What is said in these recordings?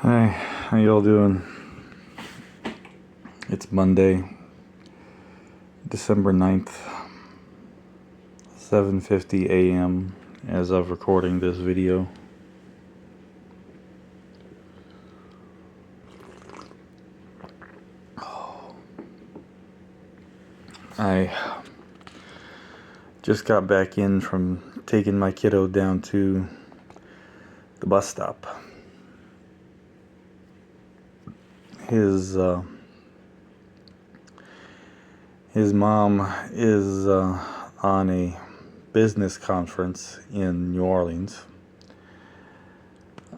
Hi, how y'all doing? It's Monday, December 9th, 7:50 a.m. as of recording this video. I just got back in from taking my kiddo down to the bus stop. His mom is on a business conference in New Orleans.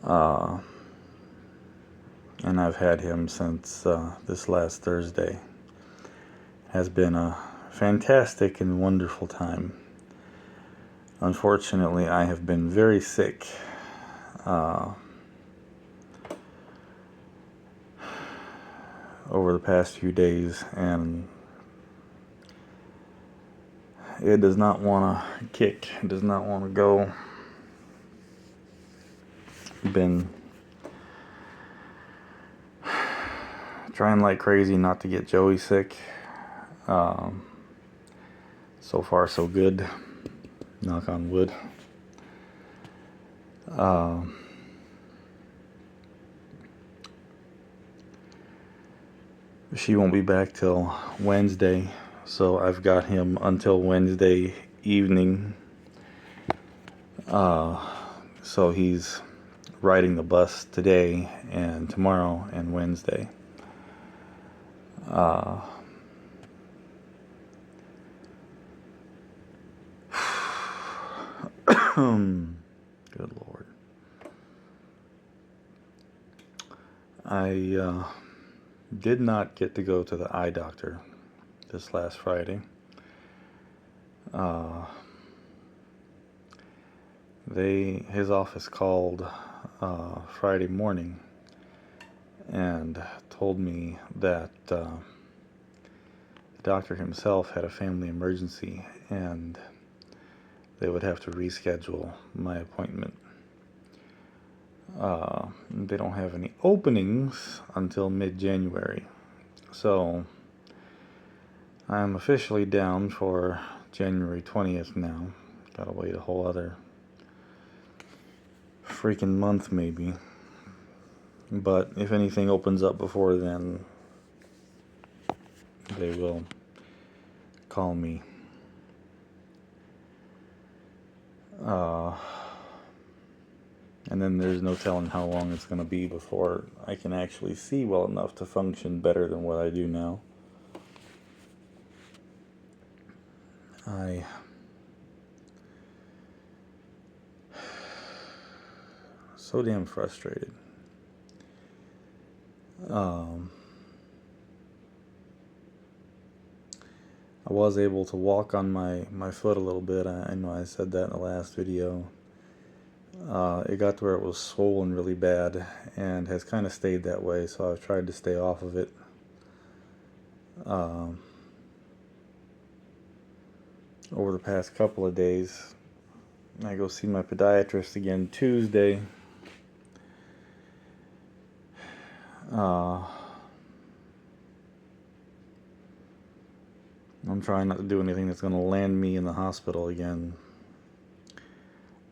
And I've had him since this last Thursday. Has been a fantastic and wonderful time. Unfortunately, I have been very sick over the past few days, and it does not want to kick. It does not want to go. Been trying like crazy not to get Joey sick. So far, so good. Knock on wood. She won't be back till Wednesday, so I've got him until Wednesday evening. So he's riding the bus today and tomorrow and Wednesday. Good Lord. I did not get to go to the eye doctor this last Friday. His office called Friday morning and told me that the doctor himself had a family emergency and they would have to reschedule my appointment. They don't have any openings until mid-January, so I'm officially down for January 20th now. Gotta wait a whole other freaking month maybe, but if anything opens up before then, they will call me. And then there's no telling how long it's going to be before I can actually see well enough to function better than what I do now. So damn frustrated. I was able to walk on my foot a little bit. I know I said that in the last video. It got to where it was swollen really bad and has kind of stayed that way, so I've tried to stay off of it. Over the past couple of days, I go see my podiatrist again Tuesday. I'm trying not to do anything that's going to land me in the hospital again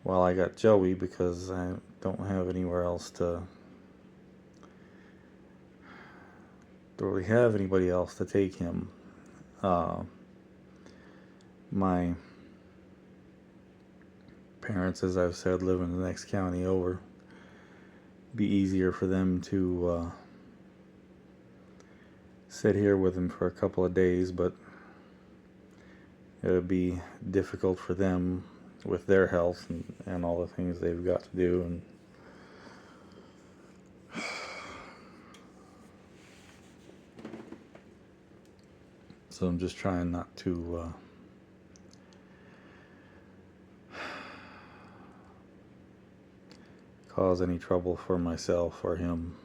while I got Joey, because I don't have anywhere else don't really have anybody else to take him. My parents, as I've said, live in the next county over. Be easier for them to sit here with him for a couple of days, but it would be difficult for them with their health and all the things they've got to do. And so I'm just trying not to cause any trouble for myself or him.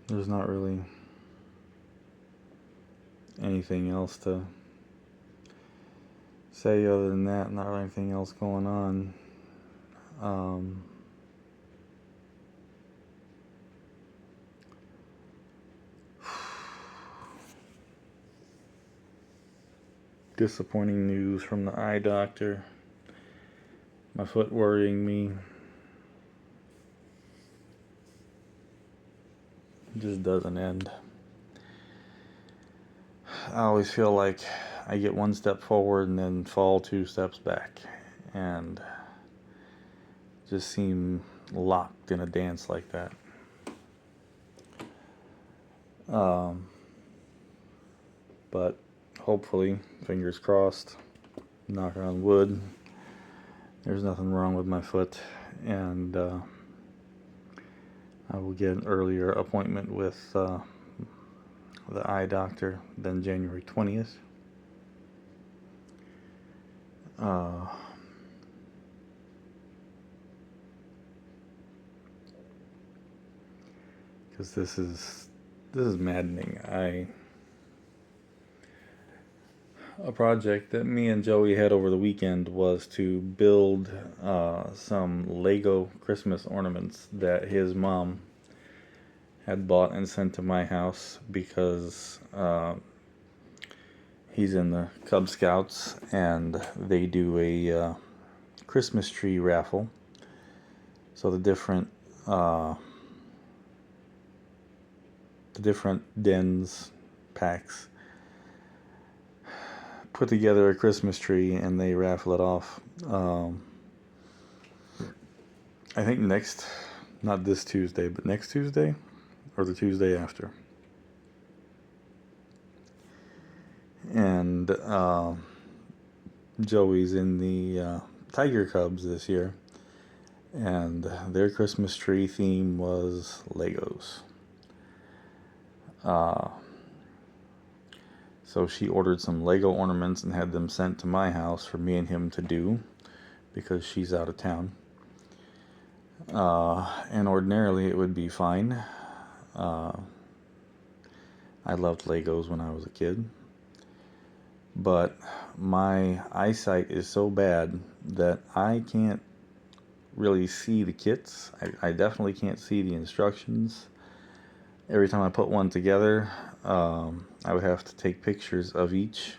there's not really anything else to say other than that. Not really anything else going on. Disappointing news from the eye doctor. My foot worrying me. It just doesn't end. I always feel like I get one step forward and then fall 2 steps back, and just seem locked in a dance like that. But hopefully, fingers crossed, knock on wood, there's nothing wrong with my foot, and I will get an earlier appointment with the eye doctor than January 20th. Because this is maddening. A project that me and Joey had over the weekend was to build some Lego Christmas ornaments that his mom had bought and sent to my house because he's in the Cub Scouts and they do a Christmas tree raffle. So the different dens, packs, put together a Christmas tree and they raffle it off. I think not this Tuesday, but next Tuesday or the Tuesday after. And Joey's in the Tiger Cubs this year, and their Christmas tree theme was Legos. So she ordered some Lego ornaments and had them sent to my house for me and him to do because she's out of town. And ordinarily it would be fine. I loved Legos when I was a kid. But my eyesight is so bad that I can't really see the kits. I definitely can't see the instructions. Every time I put one together, I would have to take pictures of each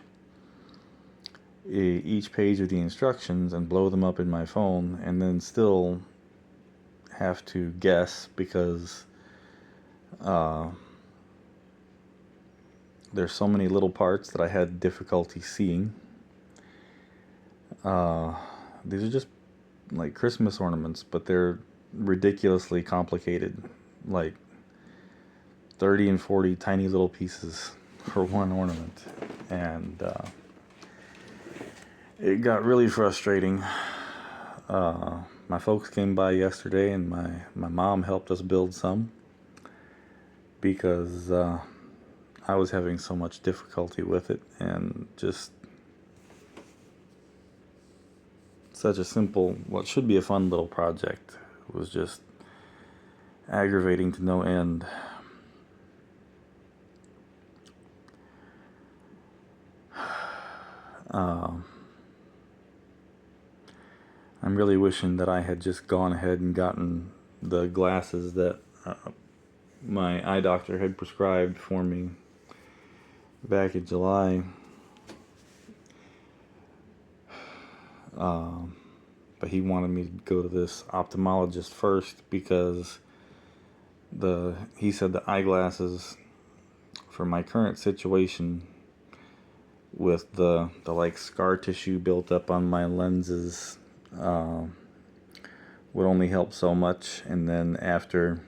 page of the instructions and blow them up in my phone, and then still have to guess because there's so many little parts that I had difficulty seeing. These are just like Christmas ornaments, but they're ridiculously complicated, like 30 and 40 tiny little pieces for one ornament, and it got really frustrating. My folks came by yesterday and my mom helped us build some because I was having so much difficulty with it, and just such a simple, what should be a fun little project, was just aggravating to no end. I'm really wishing that I had just gone ahead and gotten the glasses that my eye doctor had prescribed for me back in July. But he wanted me to go to this ophthalmologist first because he said the eyeglasses for my current situation with the like scar tissue built up on my lenses would only help so much, and then after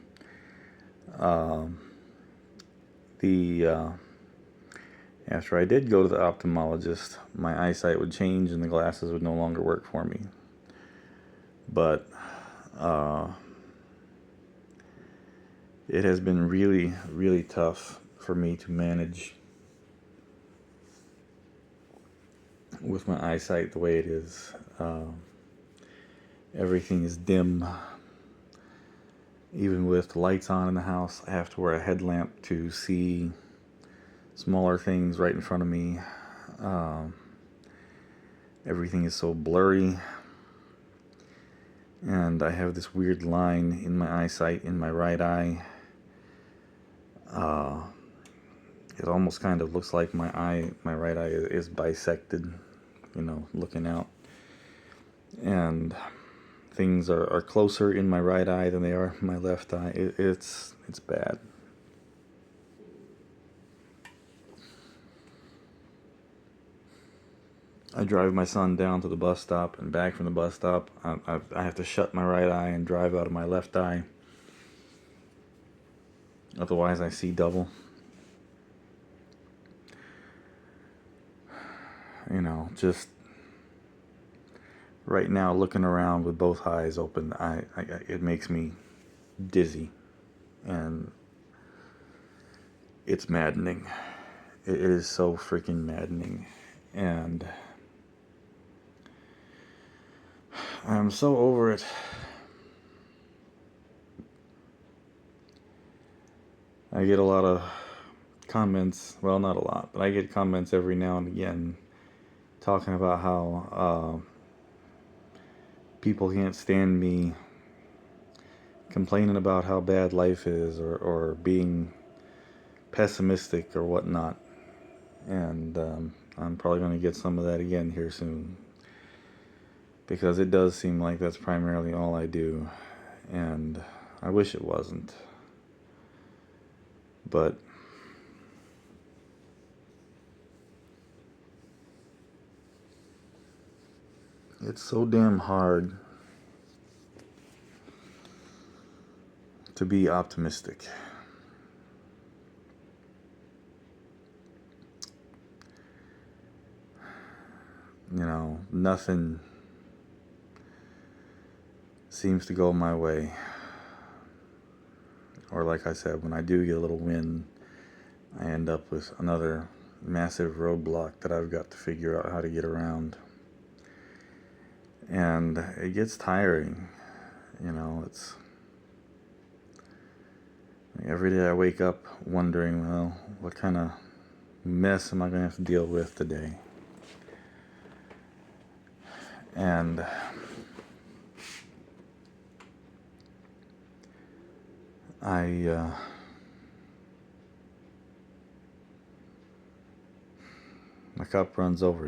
after I did go to the ophthalmologist, my eyesight would change and the glasses would no longer work for me. But it has been really, really tough for me to manage with my eyesight the way it is. Everything is dim. Even with the lights on in the house, I have to wear a headlamp to see smaller things right in front of me. Everything is so blurry, and I have this weird line in my eyesight in my right eye. It almost kind of looks like my right eye is bisected, looking out. And things are closer in my right eye than they are in my left eye. It's bad. I drive my son down to the bus stop and back from the bus stop. I have to shut my right eye and drive out of my left eye. Otherwise, I see double. Just right now, looking around with both eyes open, it makes me dizzy, and it's maddening. It is so freaking maddening, and I'm so over it. I get a lot of comments, well, not a lot, but I get comments every now and again talking about how people can't stand me complaining about how bad life is, or being pessimistic or whatnot. And I'm probably going to get some of that again here soon, because it does seem like that's primarily all I do, and I wish it wasn't. But it's so damn hard to be optimistic. Nothing seems to go my way. Or like I said, when I do get a little win, I end up with another massive roadblock that I've got to figure out how to get around. And it gets tiring. It's every day I wake up wondering, well, what kind of mess am I going to have to deal with today? And my cup runs over,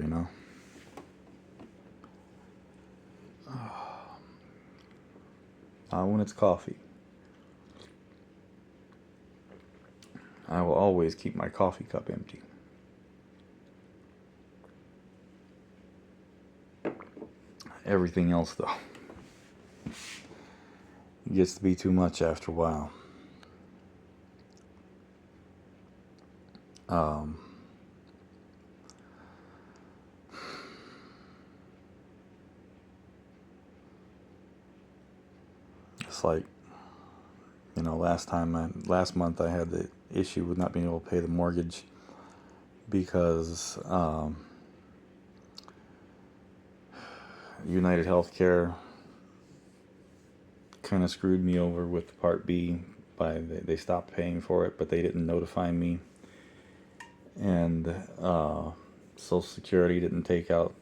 when it's coffee. I will always keep my coffee cup empty. Everything else, though, it gets to be too much after a while. It's like, last month I had the issue with not being able to pay the mortgage because United Healthcare kind of screwed me over with the Part B. They stopped paying for it, but they didn't notify me. And Social Security didn't take out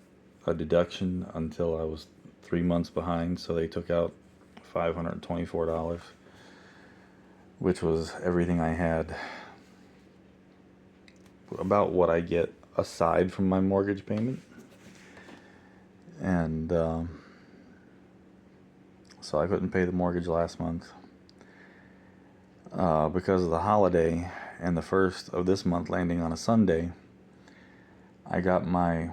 a deduction until I was 3 months behind, so they took out $524, which was everything I had, about what I get aside from my mortgage payment. And so I couldn't pay the mortgage last month because of the holiday, and the first of this month landing on a Sunday. I got my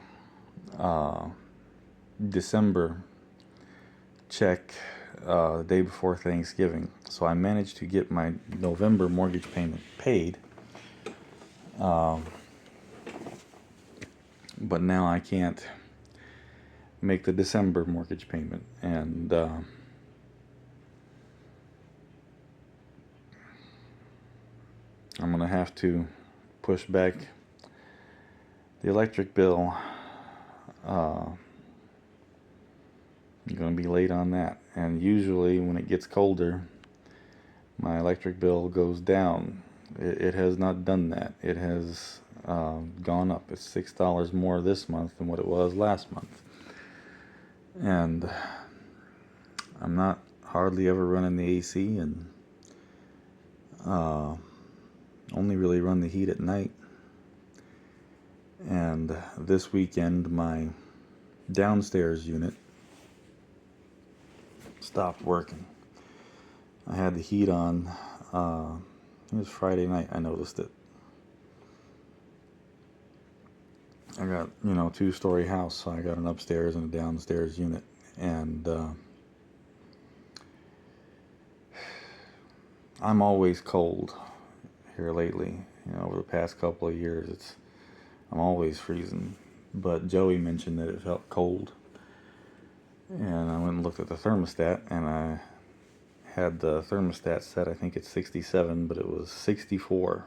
December check the day before Thanksgiving, so I managed to get my November mortgage payment paid, but now I can't make the December mortgage payment, and I'm gonna have to push back the electric bill. I'm gonna be late on that, and usually when it gets colder, my electric bill goes down. It has not done that. It has gone up. It's $6 more this month than what it was last month. And I'm not hardly ever running the AC, and only really run the heat at night. And this weekend my downstairs unit stopped working. I had the heat on. It was Friday night I noticed it. I got, 2-story house, so I got an upstairs and a downstairs unit. And I'm always cold here lately. Over the past couple of years, I'm always freezing. But Joey mentioned that it felt cold. And I went and looked at the thermostat, and I had the thermostat set, I think it's 67, but it was 64.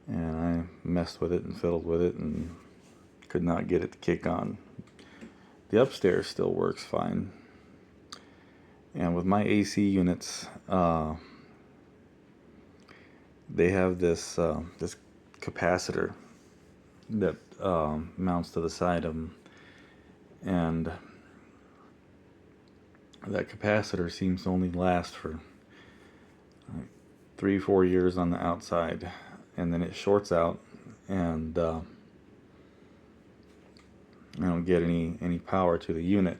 And I messed with it and fiddled with it and could not get it to kick on. The upstairs still works fine. And with my AC units, they have this capacitor that mounts to the side of them, and that capacitor seems to only last for 3-4 years on the outside, and then it shorts out, and I don't get any power to the unit.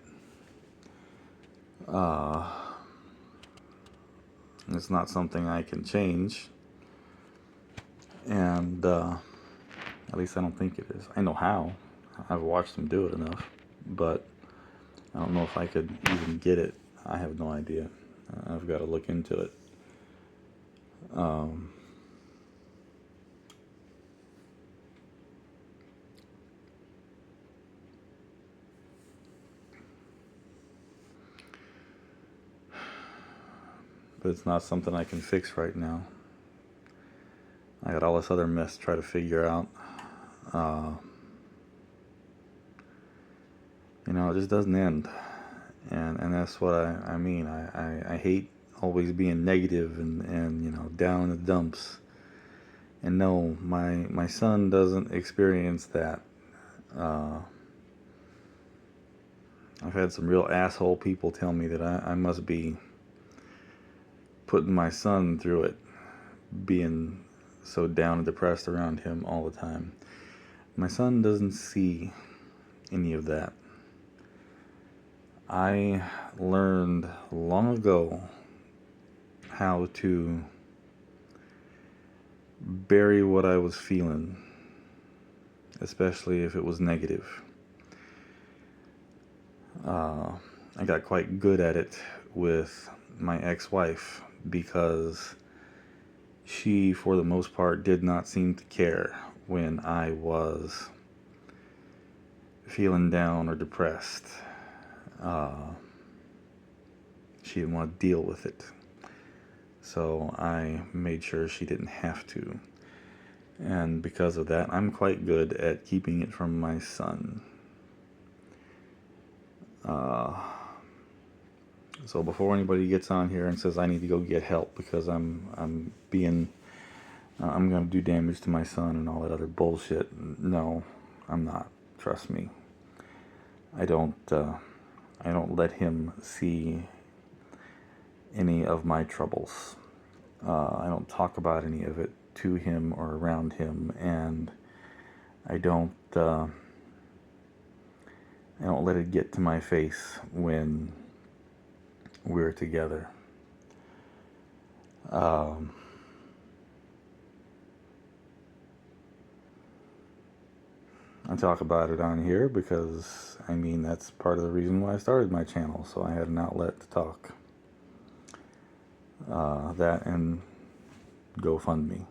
It's not something I can change, and at least I don't think it is. I know how. I've watched them do it enough, but I don't know if I could even get it. I have no idea. I've got to look into it. But it's not something I can fix right now. I got all this other mess to try to figure out. It just doesn't end. And that's what I mean. I hate always being negative and down in the dumps. And no, my son doesn't experience that. I've had some real asshole people tell me that I must be putting my son through it, being so down and depressed around him all the time. My son doesn't see any of that. I learned long ago how to bury what I was feeling, especially if it was negative. I got quite good at it with my ex-wife because she, for the most part, did not seem to care when I was feeling down or depressed. She didn't want to deal with it. So I made sure she didn't have to. And because of that, I'm quite good at keeping it from my son. So before anybody gets on here and says I need to go get help because I'm going to do damage to my son and all that other bullshit, no, I'm not. Trust me. I don't let him see any of my troubles. I don't talk about any of it to him or around him, and I don't let it get to my face when we're together. I talk about it on here because, that's part of the reason why I started my channel, so I had an outlet to talk. That and GoFundMe,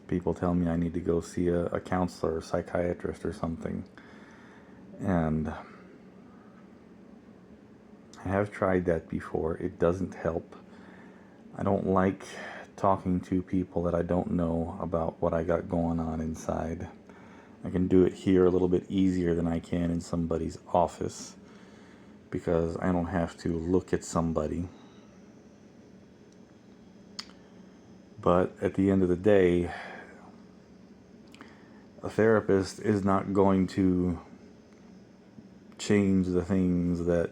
People tell me I need to go see a counselor or psychiatrist or something. And I have tried that before. It doesn't help. I don't like talking to people that I don't know about what I got going on inside. I can do it here a little bit easier than I can in somebody's office because I don't have to look at somebody. But at the end of the day, a therapist is not going to change the things that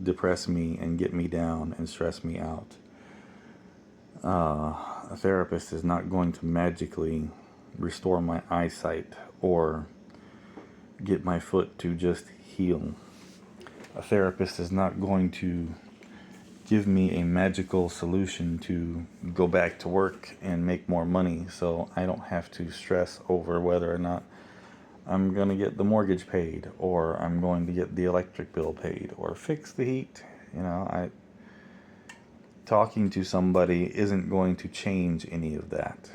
depress me and get me down and stress me out. A therapist is not going to magically restore my eyesight or get my foot to just heal. A therapist is not going to give me a magical solution to go back to work and make more money so I don't have to stress over whether or not I'm going to get the mortgage paid or I'm going to get the electric bill paid or fix the heat. Talking to somebody isn't going to change any of that.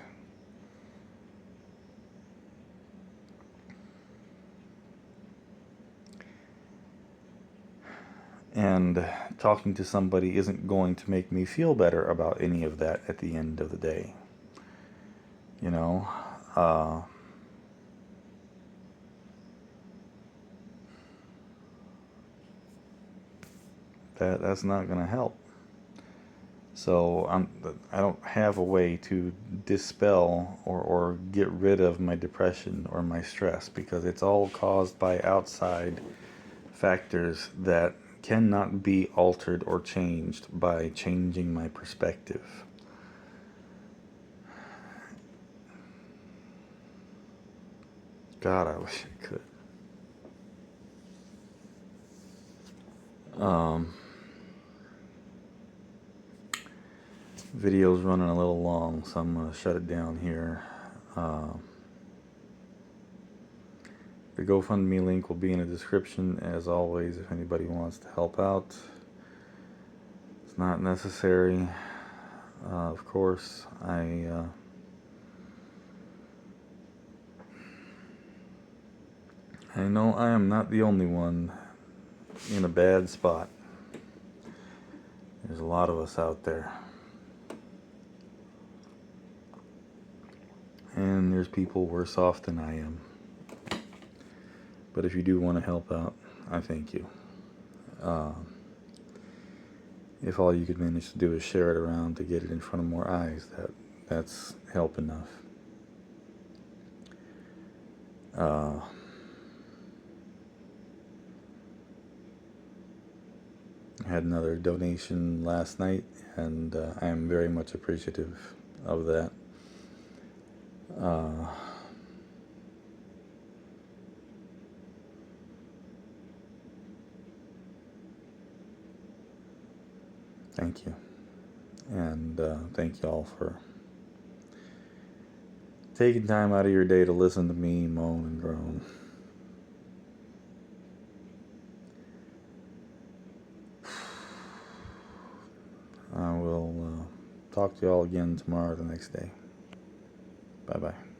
And talking to somebody isn't going to make me feel better about any of that at the end of the day. That's not going to help. So I don't have a way to dispel or get rid of my depression or my stress because it's all caused by outside factors that cannot be altered or changed by changing my perspective. God, I wish I could. Video's running a little long, so I'm going to shut it down here. The GoFundMe link will be in the description as always if anybody wants to help out. It's not necessary. Of course, I know I am not the only one in a bad spot. There's a lot of us out there. And there's people worse off than I am. But if you do want to help out, I thank you. If all you could manage to do is share it around to get it in front of more eyes, that's help enough. I had another donation last night, and I am very much appreciative of that. Thank you. And thank you all for taking time out of your day to listen to me moan and groan. I will talk to you all again tomorrow or the next day. Bye-bye.